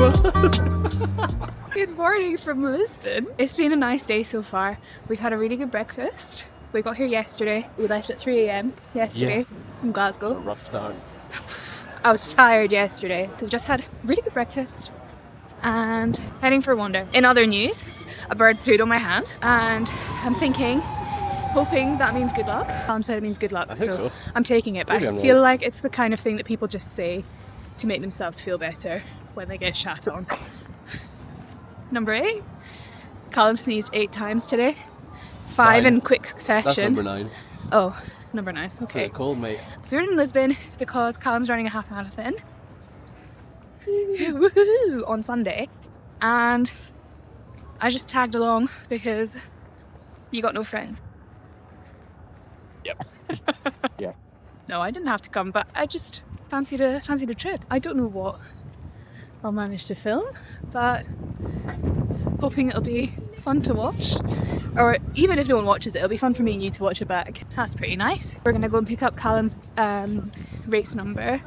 Good morning from Lisbon. It's been a nice day so far. We've had a really good breakfast. We got here yesterday. We left at 3 a.m. yesterday from Glasgow. A rough start. I was tired yesterday. So just had a really good breakfast and heading for a wander. In other news, a bird pooed on my hand and I'm hoping that means good luck. Calum said it means good luck, I think so. I'm taking it, but I feel like it's the kind of thing that people just say to make themselves feel better when they get shat on. Number 8. Calum sneezed 8 times today. 5 in quick succession. That's number 9. Oh, number 9. Okay. Pretty cold, mate. So we're in Lisbon because Calum's running a half marathon. Woohoo! On Sunday. And I just tagged along because you got no friends. Yep. Yeah. No, I didn't have to come, but I just fancied a trip. I don't know what I'll manage to film, but hoping it'll be fun to watch. Or even if no one watches it, it'll be fun for me and you to watch it back. That's pretty nice. We're gonna go and pick up Calum's race number,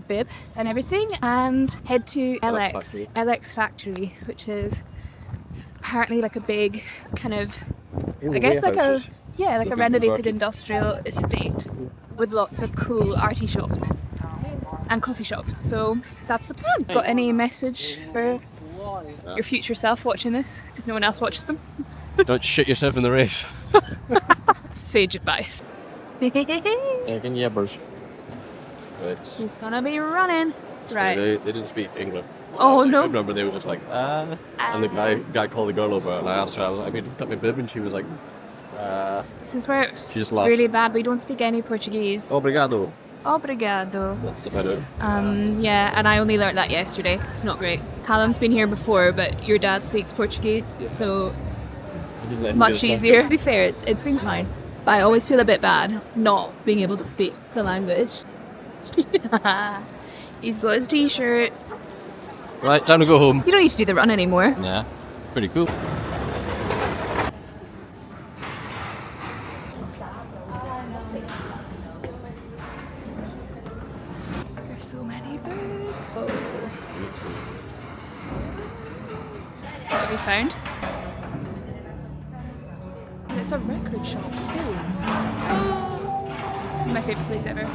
bib and everything, and head to LX Factory, which is apparently like a big kind of, I guess like a renovated industrial estate with lots of cool arty shops and coffee shops. So that's the plan. Got any message for your future self watching this? Because no one else watches them. Don't shit yourself in the race. Sage advice. Yabbers. Right. He's gonna be running. Right. They didn't speak English. Oh no. I remember they were just like, and the guy called the girl over and I asked her, I mean, cut my bib, and she was like, This is where it's just really bad. We don't speak any Portuguese. Obrigado. Obrigado. That's about it. Yeah, and I only learnt that yesterday. It's not great. Callum's been here before, but your dad speaks Portuguese, so much easier. To be fair, it's been fine. But I always feel a bit bad not being able to speak the language. He's got his t-shirt. Right, time to go home. You don't need to do the run anymore. Yeah, pretty cool. There's so many birds. What have we found? And it's a record shop too. This is my favourite place ever.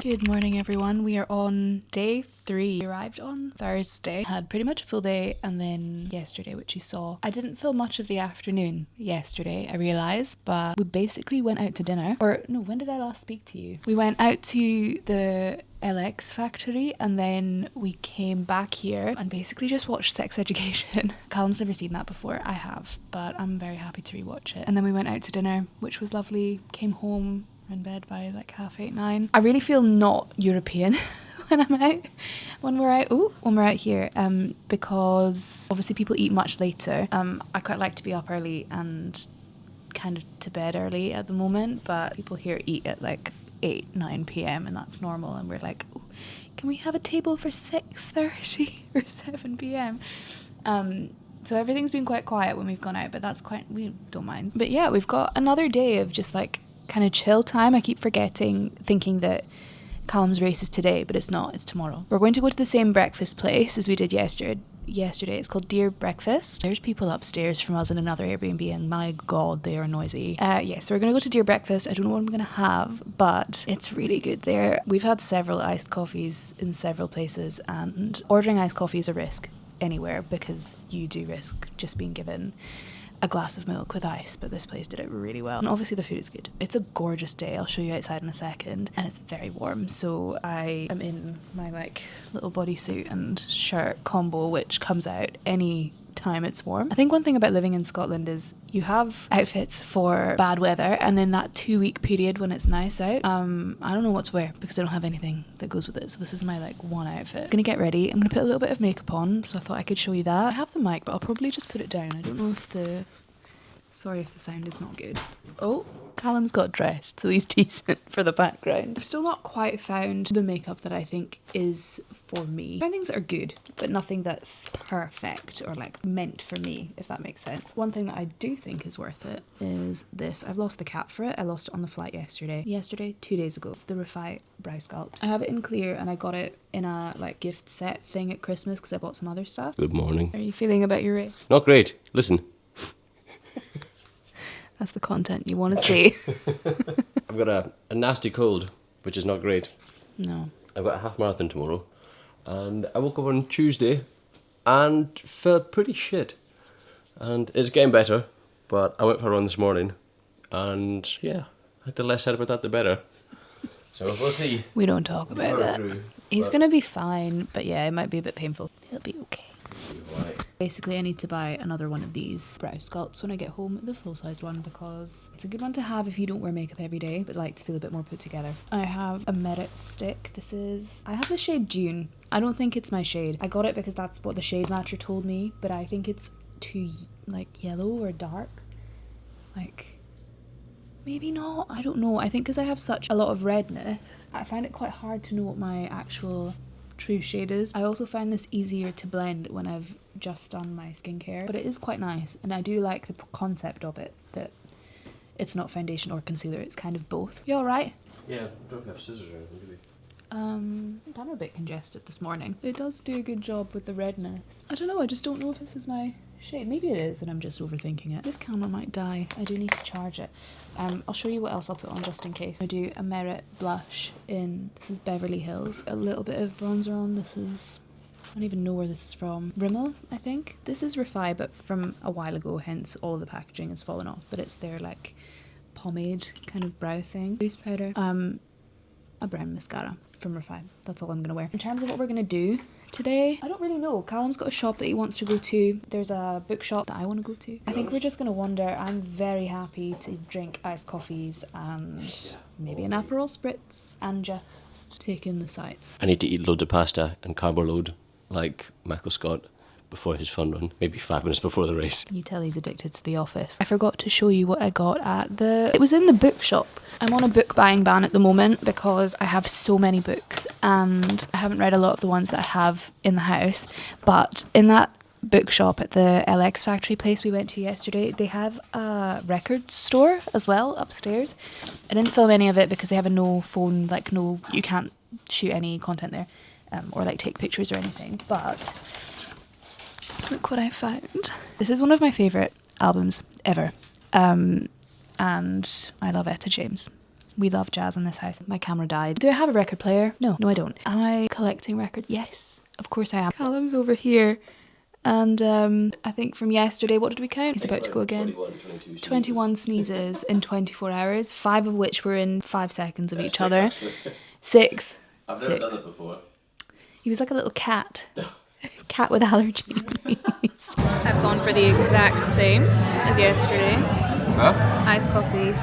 Good morning everyone, we are on day 3. We arrived on Thursday, had pretty much a full day, and then yesterday, which you saw. I didn't film much of the afternoon yesterday, I realised, but we basically went out to dinner. Or no, when did I last speak to you? We went out to the LX factory and then we came back here and basically just watched Sex Education. Calum's never seen that before, I have, but I'm very happy to rewatch it. And then we went out to dinner, which was lovely, came home, in bed by like 8:30, 9. I really feel not European when we're out here, because obviously people eat much later. I quite like to be up early and kind of to bed early at the moment, but people here eat at like 8, 9 p.m. and that's normal, and we're like, oh, can we have a table for 6:30 or 7 p.m? So everything's been quite quiet when we've gone out, but we don't mind. But yeah, we've got another day of just like kind of chill time. I keep thinking that Calum's race is today, but it's not, it's tomorrow. We're going to go to the same breakfast place as we did yesterday. It's called Dear Breakfast. There's people upstairs from us in another Airbnb and my god, they are noisy. So we're going to go to Dear Breakfast. I don't know what I'm going to have, but it's really good there. We've had several iced coffees in several places, and ordering iced coffee is a risk anywhere because you do risk just being given a glass of milk with ice, but this place did it really well, and obviously the food is good. It's a gorgeous day. I'll show you outside in a second, and it's very warm, so I am in my like little bodysuit and shirt combo, which comes out any time it's warm. I think one thing about living in Scotland is you have outfits for bad weather, and then that 2-week period when it's nice out, I don't know what to wear because I don't have anything that goes with it, so this is my like one outfit. I'm gonna get ready. I'm gonna put a little bit of makeup on, so I thought I could show you that. I have the mic, but I'll probably just put it down. I don't know if sorry if the sound is not good. Oh, Calum's got dressed, so he's decent for the background. I've still not quite found the makeup that I think is for me. I find things that are good, but nothing that's perfect or like meant for me, if that makes sense. One thing that I do think is worth it is this. I've lost the cap for it. I lost it on the flight yesterday. 2 days ago. It's the Refy Brow Sculpt. I have it in clear and I got it in a like gift set thing at Christmas because I bought some other stuff. Good morning. How are you feeling about your race? Not great. Listen. That's the content you want to see. I've got a nasty cold, which is not great. No. I've got a half marathon tomorrow. And I woke up on Tuesday and felt pretty shit. And it's getting better, but I went for a run this morning. And yeah, the less said about that, the better. So we'll see. We don't talk about that. He's going to be fine, but yeah, it might be a bit painful. He'll be okay. Basically, I need to buy another one of these brow sculpts when I get home, the full-sized one, because it's a good one to have if you don't wear makeup every day, but like to feel a bit more put together. I have a Merit stick. I have the shade June. I don't think it's my shade. I got it because that's what the shade matcher told me, but I think it's too like yellow or dark. Like, maybe not. I don't know. I think because I have such a lot of redness, I find it quite hard to know what my actual true shade is. I also find this easier to blend when I've just done my skincare, but it is quite nice and I do like the concept of it, that it's not foundation or concealer, it's kind of both. You alright? Yeah, I don't have scissors or anything, do we? I'm a bit congested this morning. It does do a good job with the redness. I don't know, I just don't know if this is my shade. Maybe it is and I'm just overthinking it. This camera might die. I do need to charge it. I'll show you what else I'll put on just in case. I do a Merit blush in, this is Beverly Hills. A little bit of bronzer on. This is, I don't even know where this is from. Rimmel, I think. This is Refy, but from a while ago, hence all of the packaging has fallen off. But it's their like pomade kind of brow thing. Loose powder. A brown mascara from Refy. That's all I'm gonna wear. In terms of what we're gonna do today, I don't really know. Calum's got a shop that he wants to go to. There's a bookshop that I want to go to. I think we're just going to wander. I'm very happy to drink iced coffees and maybe an aperol spritz and just take in the sights. I need to eat loads of pasta and carbo load like Michael Scott before his fun run, maybe 5 minutes before the race. You tell he's addicted to The Office. I forgot to show you what I got at it was in the bookshop. I'm on a book buying ban at the moment because I have so many books and I haven't read a lot of the ones that I have in the house, but in that bookshop at the LX Factory place we went to yesterday, they have a record store as well upstairs. I didn't film any of it because they have a no phone, like no, you can't shoot any content there or like take pictures or anything, but look what I found. This is one of my favourite albums ever. And I love Etta James. We love jazz in this house. My camera died. Do I have a record player? No, I don't. Am I collecting records? Yes, of course I am. Calum's over here. And I think from yesterday, what did we count? He's about to go again. 21 sneezes in 24 hours, 5 of which were in 5 seconds of each other. 6. I've never done it before. He was like a little cat. Cat with allergies. I've gone for the exact same as yesterday. Huh? Iced coffee.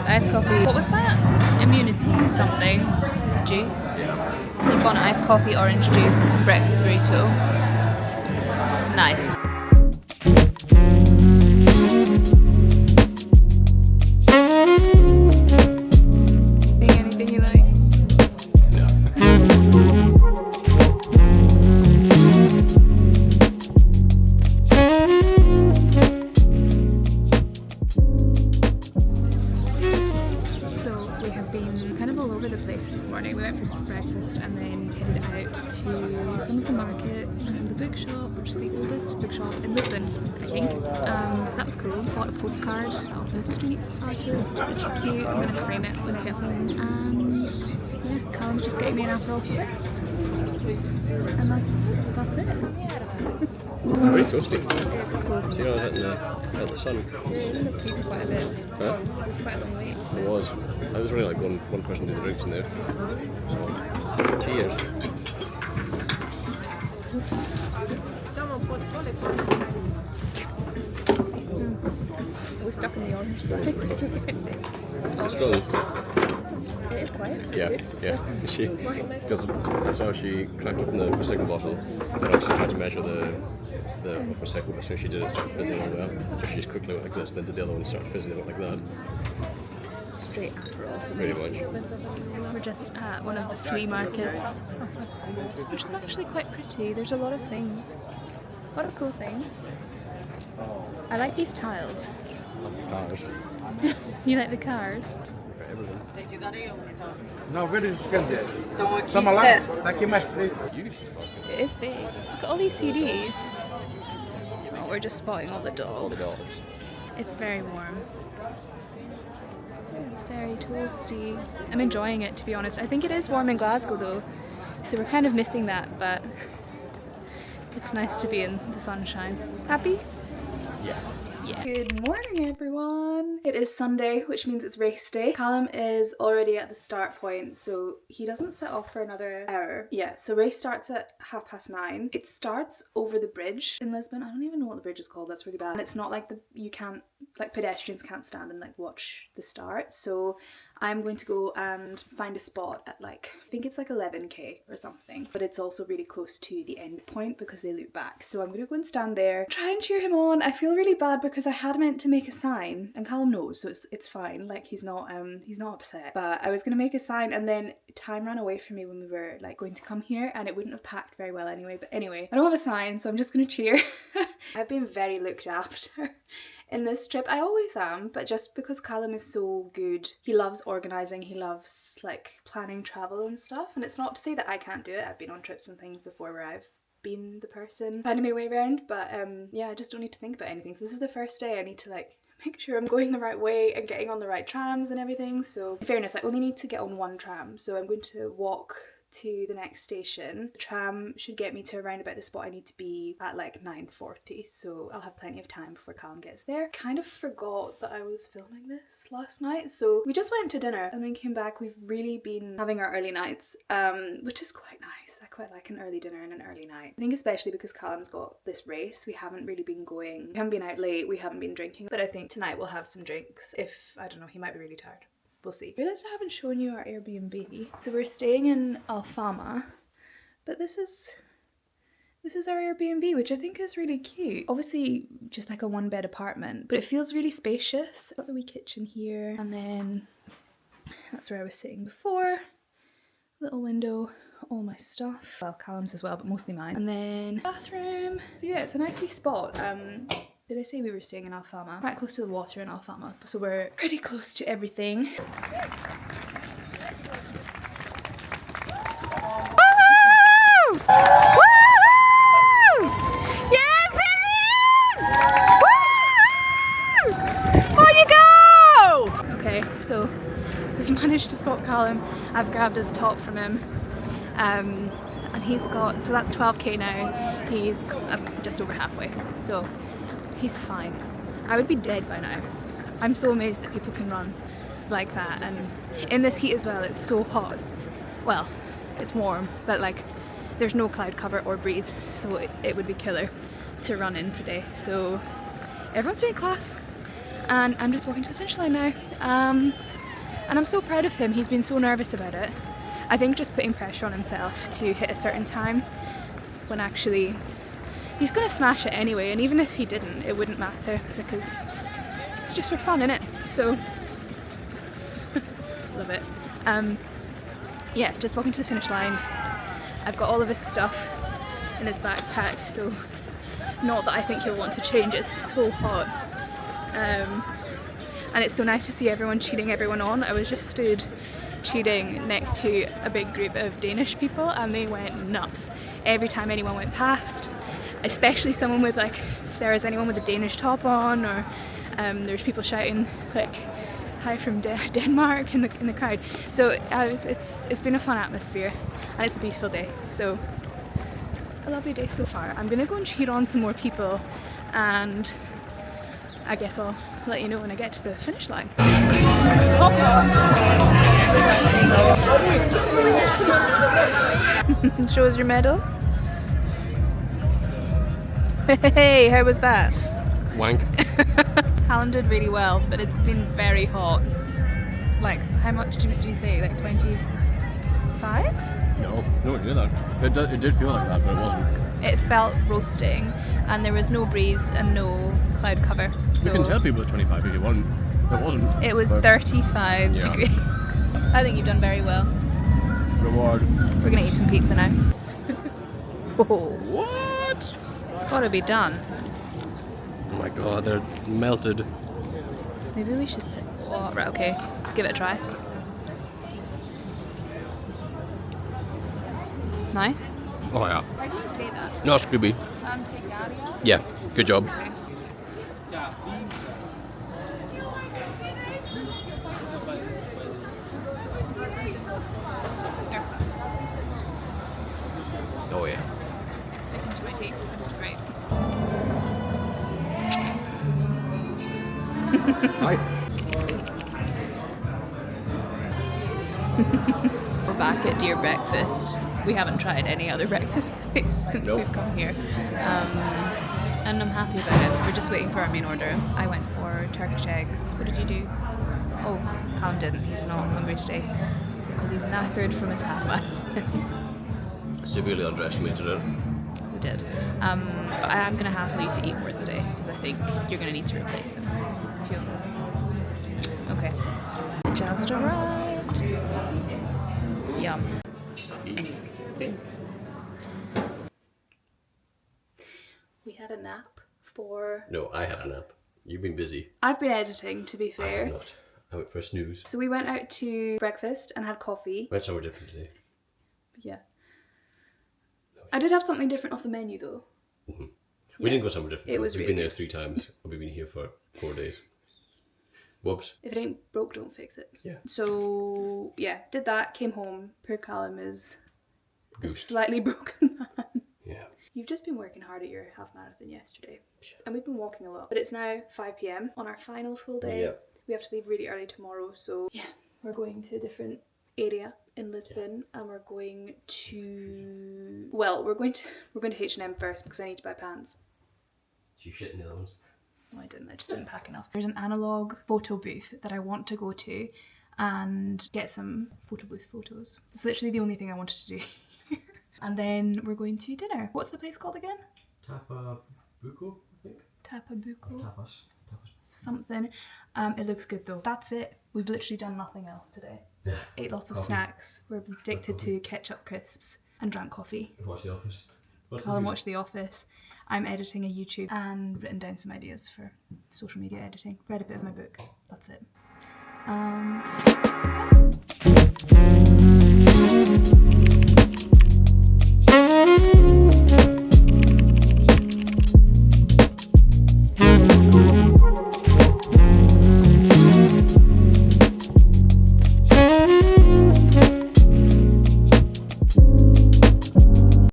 Iced coffee. What was that? Immunity something. Juice. You've gone iced coffee, orange juice, breakfast burrito. Nice. Anything you like? Some of the markets and the bookshop, which is the oldest bookshop in Lisbon, I think. So that was cool. Bought a postcard of a street artist, which is cute. I'm gonna frame it when I get home. And yeah, Calum's just getting me an aperol spritz, and that's it. Very toasty. It's close. See, I was at the sun. You ended up keeping quite a bit. Huh? It was quite a long wait. It was. I was only like one person doing the drinks in there. So, cheers. We're stuck on the orange side. It's strong. It is quite. Yeah, yeah. Because that's how she cracked open the Prosecco bottle, but also tried to measure the Prosecco, but as soon as she did it, started fizzing all the way up. So she just quickly went like this, then did the other one and started fizzing it like that. Straight aperol. Pretty much. We're just at one of the flea markets, which is actually quite pretty. There's a lot of things. A lot of cool things. I like these tiles. Cars. You like the cars? Não, vê os quer Estão aqui Toma lá, 7. está aqui mais três. It is big. Look at all these CDs. Oh, we're just spotting all the dogs. It's very warm. It's very toasty. I'm enjoying it, to be honest. I think it is warm in Glasgow though, so we're kind of missing that, but it's nice to be in the sunshine. Happy? Yeah. Yeah. Good morning everyone! It is Sunday, which means it's race day. Calum is already at the start point, so he doesn't set off for another hour. Yeah, so race starts at 9:30. It starts over the bridge in Lisbon. I don't even know what the bridge is called, that's really bad. And it's not like pedestrians can't stand and like watch the start. So I'm going to go and find a spot at I think it's like 11k or something, but it's also really close to the end point because they loop back. So I'm gonna go and stand there, try and cheer him on. I feel really bad because I had meant to make a sign, and Calum knows, so it's fine. Like he's not upset. But I was gonna make a sign, and then time ran away from me when we were going to come here, and it wouldn't have packed very well anyway. But anyway, I don't have a sign, so I'm just gonna cheer. I've been very looked after in this trip. I always am, but just because Calum is so good, he loves organising, he loves planning travel and stuff, and it's not to say that I can't do it. I've been on trips and things before where I've been the person finding my way around, but yeah, I just don't need to think about anything. So this is the first day I need to make sure I'm going the right way and getting on the right trams and everything. So in fairness, I only need to get on one tram, so I'm going to walk to the next station. The tram should get me to around about the spot I need to be at 9:40, so I'll have plenty of time before Calum gets there. Kind of forgot that I was filming this last night, so we just went to dinner and then came back. We've really been having our early nights, which is quite nice. I quite like an early dinner and an early night. I think especially because Calum's got this race, we haven't really been going, we haven't been out late, we haven't been drinking, but I think tonight we'll have some drinks. If, I don't know, he might be really tired. We'll see. I realised I haven't shown you our Airbnb. So we're staying in Alfama, but this is our Airbnb, which I think is really cute. Obviously just a 1-bed apartment, but it feels really spacious. Got the wee kitchen here, and then that's where I was sitting before. Little window, all my stuff. Well, Calum's as well, but mostly mine. And then bathroom. So yeah, it's a nice wee spot. Did I say we were staying in Alfama? Quite close to the water in Alfama, so we're pretty close to everything. Woo! Woo! Yes, it is! Woo! On you go! Okay, so we've managed to spot Calum. I've grabbed his top from him. And he's got, so that's 12k now. He's just over halfway, so he's fine. I would be dead by now. I'm so amazed that people can run like that, and in this heat as well. It's so hot. Well, it's warm, but there's no cloud cover or breeze, so it would be killer to run in today. So everyone's doing class, and I'm just walking to the finish line now. And I'm so proud of him. He's been so nervous about it. I think just putting pressure on himself to hit a certain time when actually he's gonna smash it anyway, and even if he didn't, it wouldn't matter because it's just for fun, innit? So love it. Yeah, just walking to the finish line. I've got all of his stuff in his backpack, so not that I think he'll want to change. It's so hot, and it's so nice to see everyone cheering everyone on. I was just stood cheering next to a big group of Danish people, and they went nuts every time anyone went past. Especially someone with if there was anyone with a Danish top on, or there's people shouting hi from Denmark in the crowd. So it's been a fun atmosphere, and it's a beautiful day. So a lovely day so far. I'm gonna go and cheer on some more people, and I guess I'll let you know when I get to the finish line. Show us your medal. Hey, how was that? Wank. Calum did really well, but it's been very hot. Like, how much did you say? Like 25? No, nowhere near that. It did feel like that, but it wasn't. It felt roasting, and there was no breeze and no cloud cover. So You can tell people it's 25 if you want. It wasn't. it was but 35 Yeah. degrees. I think you've done very well. Reward. We're gonna eat some pizza now. What? It's gotta be done. Oh my god, they're melted. Maybe we should sit. Oh, right, okay. Give it a try. Nice. Oh yeah. How do you say that? No, Scooby. Antigaria? Yeah, good job. Oh yeah. Sticking to my teeth, which is great. Hi. We're back at Deer Breakfast. We haven't tried any other breakfast place since Nope. we've come here. And I'm happy about it. We're just waiting for our main order. I went for Turkish eggs. What did you do? Oh, Calum didn't. He's not hungry today because he's knackered from his half marathon. Severely underestimated it. We did. But I am going to hassle you to eat more today because I think you're going to need to replace him. Okay. Just arrived. Yum. We had a nap for... No, I had a nap. You've been busy. I've been editing, to be I fair. have not. I went for a snooze. So we went out to breakfast and had coffee. Went somewhere different today. Yeah. I did have something different off the menu though. We didn't go somewhere different. It was We've really been there good. 3 times. We've been here for 4 days. Whoops. If it ain't broke, don't fix it. Yeah. So yeah, did that, came home. Poor Calum is a Goose. slightly broken man. Yeah. You've just been working hard at your half marathon yesterday. And we've been walking a lot. But it's now 5 PM on our final full day. Yeah. We have to leave really early tomorrow, so yeah. We're going to a different area in Lisbon and we're going to we're going to H&M first because I need to buy pants. You shit in the other ones. No, I didn't. I just didn't pack enough. There's an analogue photo booth that I want to go to and get some photo booth photos. It's literally the only thing I wanted to do. And then we're going to dinner. What's the place called again? Tapa Buco, I think. Tapabuco. Tapas. Something. It looks good though. That's it. We've literally done nothing else today. Yeah. Ate lots of Coffee. snacks. We're addicted to ketchup crisps and drank coffee. Watch The Office. Calum watched The Office. I'm editing a YouTube and written down some ideas for social media editing. Read a bit of my book. That's it.